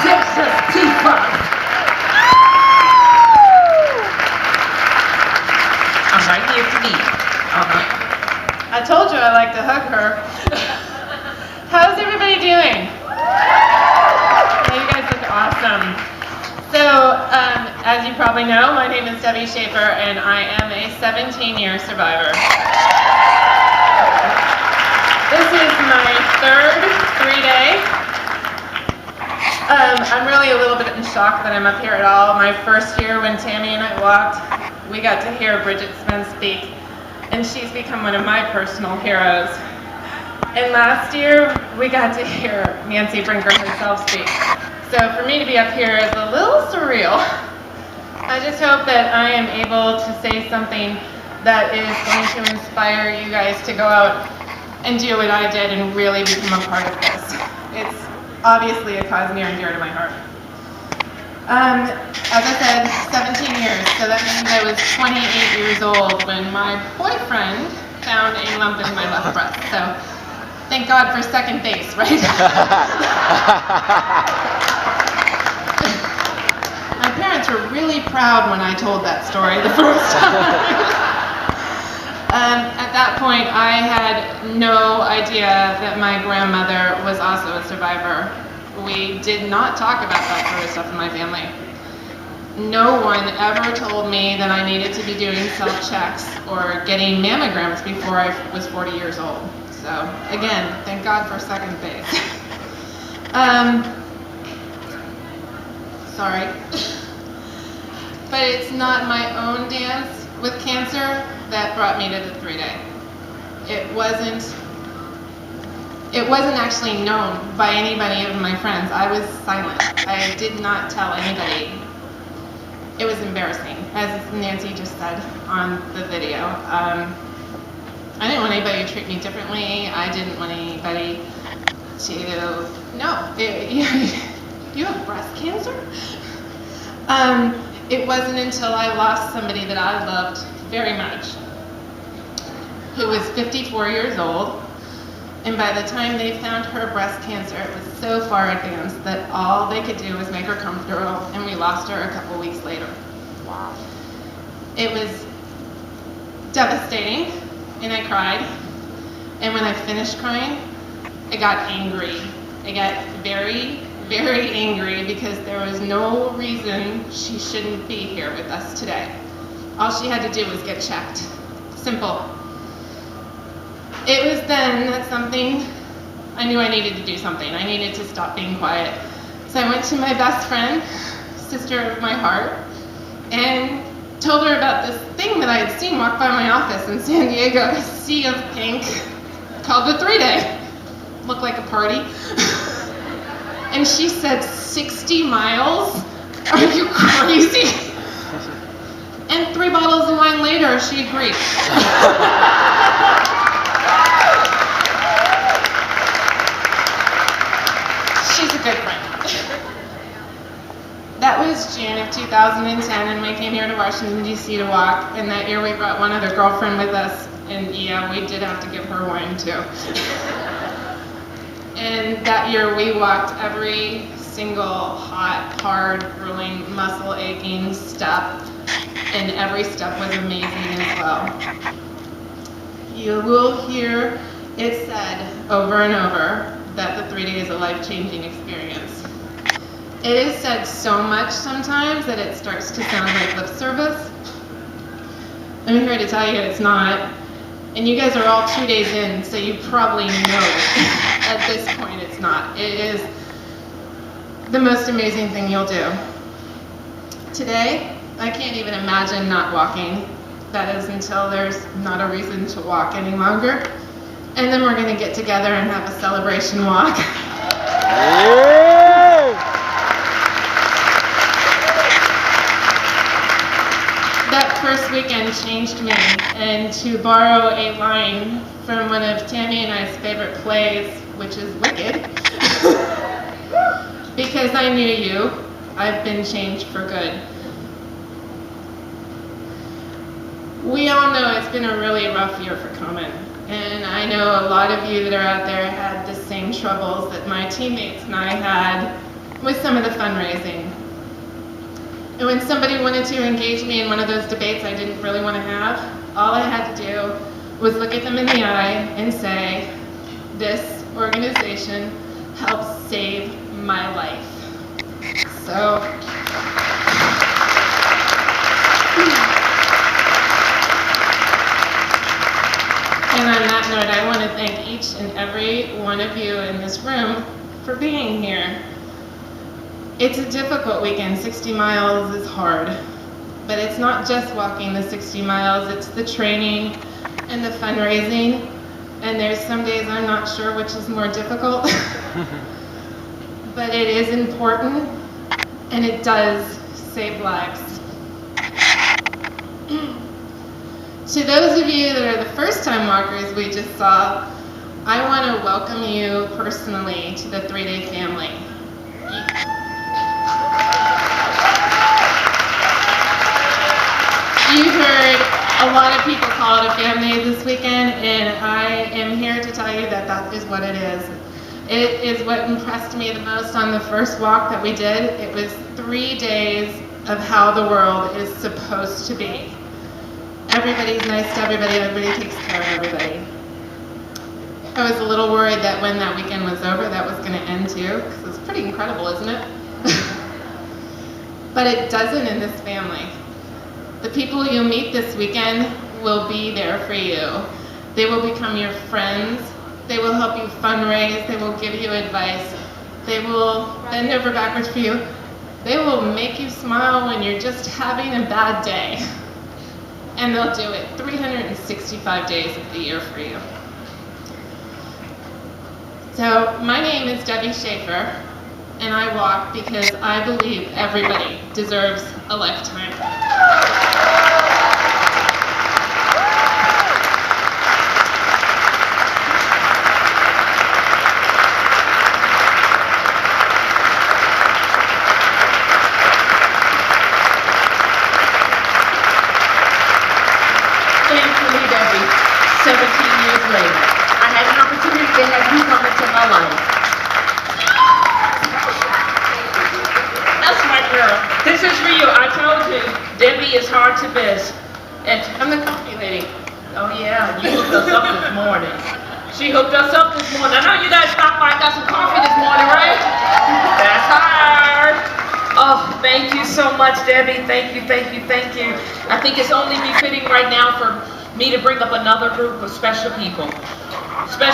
Audacious Divas. I'm right here for me. I told you I like to hug her. How's everybody doing? Yeah, you guys look awesome. So, as you probably know, my name is Debbi Shaffer, and I am a 17-year survivor. This is my third 3-day. I'm really a little bit in shock that I'm up here at all. My first year when Tammy and I walked, we got to hear Bridget Spence speak, and she's become one of my personal heroes. And last year, we got to hear Nancy Brinker herself speak. So for me to be up here is a little surreal. I just hope that I am able to say something that is going to inspire you guys to go out and do what I did and really become a part of this. It's obviously a cause near and dear to my heart. As I said, 17 years, so that means I was 28 years old when my boyfriend found a lump in my left breast. So thank God for second base, right? My parents were really proud when I told that story the first time. At that point, I had no idea that my grandmother was also a survivor. We did not talk about that sort of stuff in my family. No one ever told me that I needed to be doing self-checks or getting mammograms before I was 40 years old. So, again, thank God for second base. Sorry. But it's not my own dance with cancer that brought me to the 3-day. It wasn't actually known by anybody of my friends. I was silent. I did not tell anybody. It was embarrassing, as Nancy just said on the video. I didn't want anybody to treat me differently. I didn't want anybody to, no, you have breast cancer? It wasn't until I lost somebody that I loved very much, who was 54 years old, and by the time they found her breast cancer, it was so far advanced that all they could do was make her comfortable, and we lost her a couple weeks later. Wow. It was devastating, and I cried, and when I finished crying, I got angry. I got very, very angry because there was no reason she shouldn't be here with us today. All she had to do was get checked. Simple. It was then that I knew I needed to do something. I needed to stop being quiet. So I went to my best friend, sister of my heart, and told her about this thing that I had seen walk by my office in San Diego, a sea of pink, called the 3-day. Looked like a party. And she said, 60 miles? Are you crazy? And 3 bottles of wine later, she agreed. She's a good friend. That was June of 2010, and we came here to Washington, D.C. to walk, and that year we brought one other girlfriend with us, and yeah, we did have to give her wine too. And that year we walked every single hot, hard, grueling, muscle-aching step, and every step was amazing as well. You will hear it said over and over that the 3-day is a life-changing experience. It is said so much sometimes that it starts to sound like lip service. I'm here to tell you it's not. And you guys are all 2 days in, so you probably know at this point it's not. It is the most amazing thing you'll do. Today, I can't even imagine not walking. That is until there's not a reason to walk any longer. And then we're going to get together and have a celebration walk. That first weekend changed me, and to borrow a line from one of Tammy and I's favorite plays, which is Wicked, because I knew you, I've been changed for good. We all know it's been a really rough year for Komen, and I know a lot of you that are out there had the same troubles that my teammates and I had with some of the fundraising. And when somebody wanted to engage me in one of those debates I didn't really want to have, all I had to do was look at them in the eye and say, this organization helps save my life. So, and on that note, I want to thank each and every one of you in this room for being here. It's a difficult weekend. 60 miles is hard, but it's not just walking the 60 miles, it's the training and the fundraising, and there's some days I'm not sure which is more difficult, but it is important, and it does save lives. To those of you that are the first-time walkers we just saw, I want to welcome you personally to the 3-day family. You heard a lot of people call it a family this weekend, and I am here to tell you that that is what it is. It is what impressed me the most on the first walk that we did. It was 3 days of how the world is supposed to be. Everybody's nice to everybody, everybody takes care of everybody. I was a little worried that when that weekend was over, that was going to end too, because it's pretty incredible, isn't it? But it doesn't in this family. The people you meet this weekend will be there for you. They will become your friends. They will help you fundraise. They will give you advice. They will bend over backwards for you. They will make you smile when you're just having a bad day. And they'll do it 365 days of the year for you. So my name is Debbi Shaffer, and I walk because I believe everybody deserves a lifetime. Thankfully, Debbi, 17 years later, I had an opportunity to have you come into my life. That's my girl. This is for you. I told you, Debbi is hard to miss. And I'm the coffee lady. Oh yeah, you hooked us up this morning. She hooked us up this morning. I know you guys stopped by and got some coffee this morning, right? That's her. Oh, thank you so much, Debbi. Thank you, thank you, thank you. I think it's only befitting right now for me to bring up another group of special people. Special